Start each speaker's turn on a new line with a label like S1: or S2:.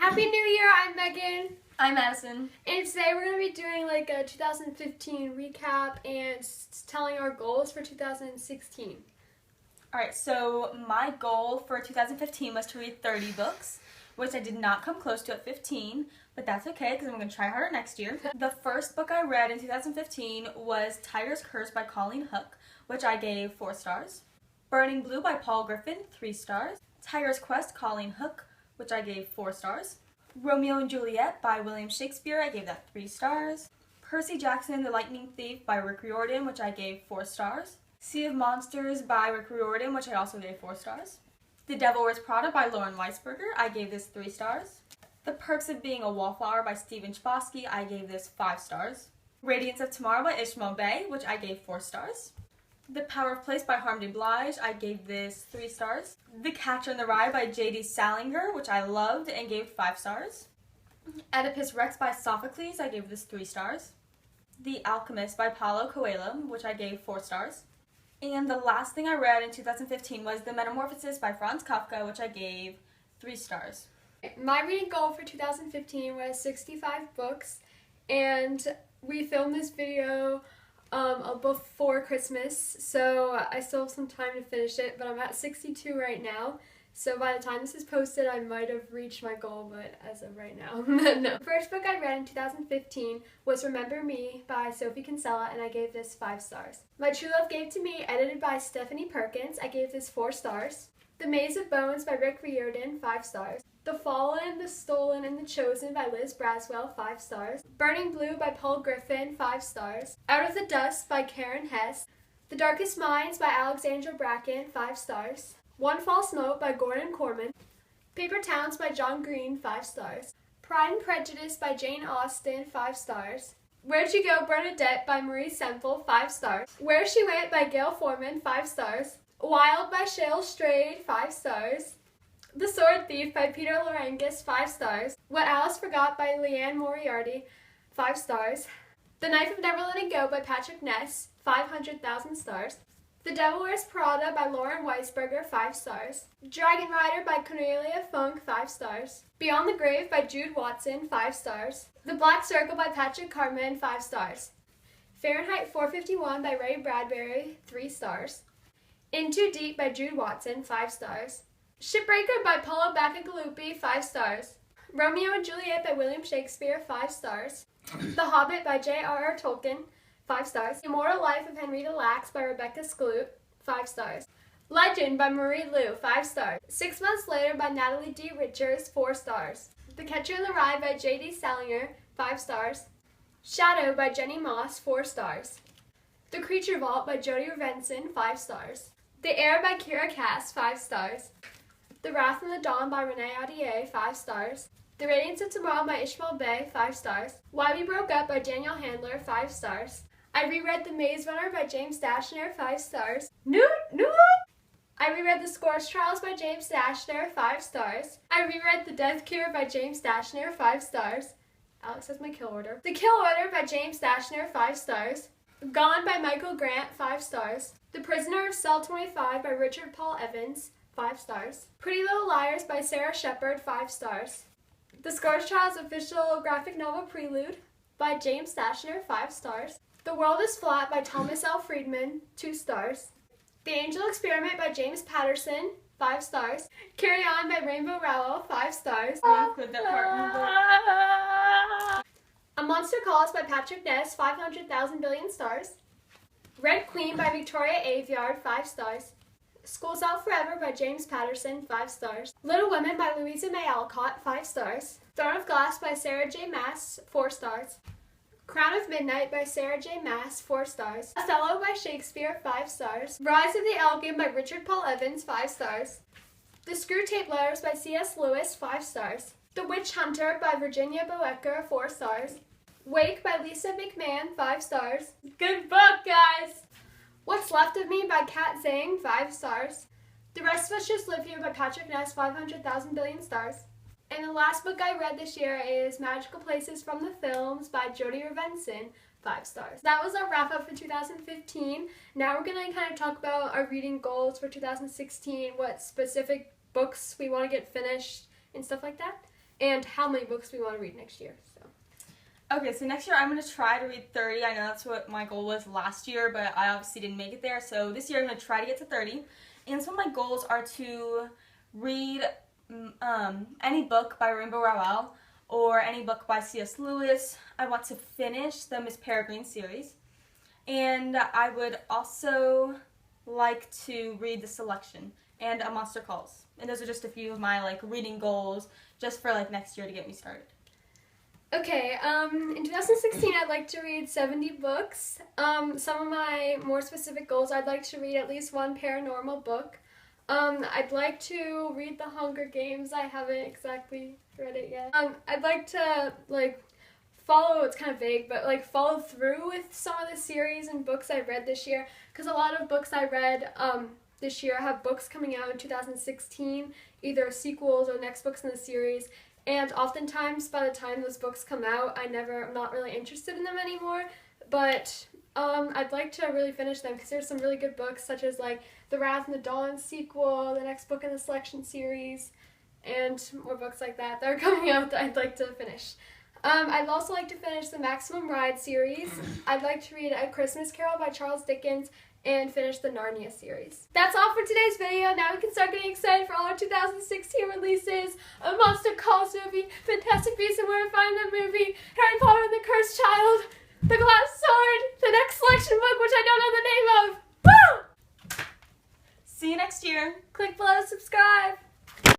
S1: Happy New Year, I'm Megan.
S2: I'm Madison.
S1: And today we're going to be doing like a 2015 recap and telling our goals for 2016.
S2: Alright, so my goal for 2015 was to read 30 books, which I did not come close to at 15, but that's okay because I'm going to try harder next year. The first book I read in 2015 was Tiger's Curse by Colleen Hook, which I gave 4 stars. Burning Blue by Paul Griffin, 3 stars. Tiger's Quest, Colleen Hook, which I gave 4 stars. Romeo and Juliet by William Shakespeare, I gave that 3 stars. Percy Jackson, The Lightning Thief by Rick Riordan, which I gave 4 stars. Sea of Monsters by Rick Riordan, which I also gave 4 stars. The Devil Wears Prada by Lauren Weisberger, I gave this 3 stars. The Perks of Being a Wallflower by Stephen Chbosky, I gave this 5 stars. Radiance of Tomorrow by Ishmael Bay, which I gave 4 stars. The Power of Place by Harmony Blige, I gave this 3 stars. The Catcher in the Rye by J.D. Salinger, which I loved and gave 5 stars. Oedipus Rex by Sophocles, I gave this 3 stars. The Alchemist by Paulo Coelho, which I gave 4 stars. And the last thing I read in 2015 was The Metamorphosis by Franz Kafka, which I gave 3 stars.
S1: My reading goal for 2015 was 65 books, and we filmed this video before Christmas, so I still have some time to finish it, but I'm at 62 right now. So by the time this is posted, I might have reached my goal, but as of right now, no. The first book I read in 2015 was Remember Me by Sophie Kinsella, and I gave this 5 stars. My True Love Gave to Me, edited by Stephanie Perkins, I gave this 4 stars. The Maze of Bones by Rick Riordan, 5 stars. The Fallen, The Stolen, and The Chosen by Liz Braswell, 5 stars. Burning Blue by Paul Griffin, 5 stars. Out of the Dust by Karen Hess. The Darkest Minds by Alexandra Bracken, 5 stars. One False Note by Gordon Corman. Paper Towns by John Green, 5 stars. Pride and Prejudice by Jane Austen, 5 stars. Where'd You Go, Bernadette by Marie Semple, 5 stars. Where She Went by Gail Foreman, 5 stars. Wild by Cheryl Strayed, 5 stars. The Sword Thief by Peter Larangis, 5 stars. What Alice Forgot by Leanne Moriarty, 5 stars. The Knife of Never Letting Go by Patrick Ness, 500,000 stars. The Devil Wears Prada by Lauren Weisberger, 5 stars. Dragon Rider by Cornelia Funk, 5 stars. Beyond the Grave by Jude Watson, 5 stars. The Black Circle by Patrick Cartman, 5 stars. Fahrenheit 451 by Ray Bradbury, 3 stars. In Too Deep by Jude Watson, 5 stars. Shipbreaker by Paulo Bacigalupi, 5 stars. Romeo and Juliet by William Shakespeare, 5 stars. The Hobbit by J.R.R. Tolkien, 5 stars. The Immortal Life of Henrietta Lacks by Rebecca Skloot, 5 stars. Legend by Marie Lu, 5 stars. 6 Months Later by Natalie D. Richards, 4 stars. The Catcher in the Rye by J.D. Salinger, 5 stars. Shadow by Jenny Moss, 4 stars. The Creature Vault by Jody Revenson, 5 stars. The Air by Kira Cass, 5 stars. The Wrath and the Dawn by Renee Ahdieh, 5 stars. The Radiance of Tomorrow by Ishmael Bay, 5 stars. Why We Broke Up by Danielle Handler, 5 stars. I reread The Maze Runner by James Dashner, 5 stars. I reread The Scorch Trials by James Dashner, 5 stars. I reread The Death Cure by James Dashner, 5 stars. Alex has my kill order. The Kill Order by James Dashner, 5 stars. Gone by Michael Grant, 5 stars. The Prisoner of Cell 25 by Richard Paul Evans, 5 stars. Pretty Little Liars by Sarah Shepard, 5 stars. The Scorch Trials official graphic novel Prelude by James Dashner, 5 stars. The World is Flat by Thomas L. Friedman, 2 stars. The Angel Experiment by James Patterson, 5 stars. Carry On by Rainbow Rowell, 5 stars.
S2: Include that part.
S1: A Monster Calls by Patrick Ness, 500,000 billion stars. Red Queen by Victoria Aveyard, 5 stars. School's Out Forever by James Patterson, 5 stars. Little Women by Louisa May Alcott, 5 stars. Throne of Glass by Sarah J. Maas, 4 stars. Crown of Midnight by Sarah J. Maas, 4 stars. Othello by Shakespeare, 5 stars. Rise of the Elgin by Richard Paul Evans, 5 stars. The Screwtape Letters by C.S. Lewis, 5 stars. The Witch Hunter by Virginia Boecker, 4 stars. Wake by Lisa McMahon, 5 stars. Good book, guys! What's Left of Me by Kat Zhang, 5 stars. The Rest of Us Just Live Here by Patrick Ness, 500,000 billion stars. And the last book I read this year is Magical Places from the Films by Jody Revenson, 5 stars. That was our wrap up for 2015. Now we're going to kind of talk about our reading goals for 2016, what specific books we want to get finished, and stuff like that. and how many books we want to read next year.
S2: Okay, so next year I'm going to try to read 30. I know that's what my goal was last year, but I obviously didn't make it there. So this year I'm going to try to get to 30. And some of my goals are to read any book by Rainbow Rowell or any book by C.S. Lewis. I want to finish the Miss Peregrine series. And I would also like to read The Selection and A Monster Calls. And those are just a few of my reading goals just for next year to get me started.
S1: Okay, in 2016 I'd like to read 70 books. Some of my more specific goals, I'd like to read at least one paranormal book. I'd like to read The Hunger Games. I haven't exactly read it yet. I'd like to follow, it's kind of vague, but follow through with some of the series and books I read this year, because a lot of books I read this year have books coming out in 2016, either sequels or next books in the series. And oftentimes, by the time those books come out, I'm not really interested in them anymore. But I'd like to really finish them because there's some really good books, such as The Wrath and the Dawn sequel, the next book in the Selection series, and more books like that are coming out that I'd like to finish. I'd also like to finish the Maximum Ride series. I'd like to read A Christmas Carol by Charles Dickens and finish the Narnia series. That's all for today's video. Now we can start getting excited for all our 2016 releases. A Monster Calls movie, Fantastic Beasts and Where to Find Them movie, Harry Potter and the Cursed Child, The Glass Sword, the next Selection book, which I don't know the name of. Woo!
S2: See you next year.
S1: Click below to subscribe.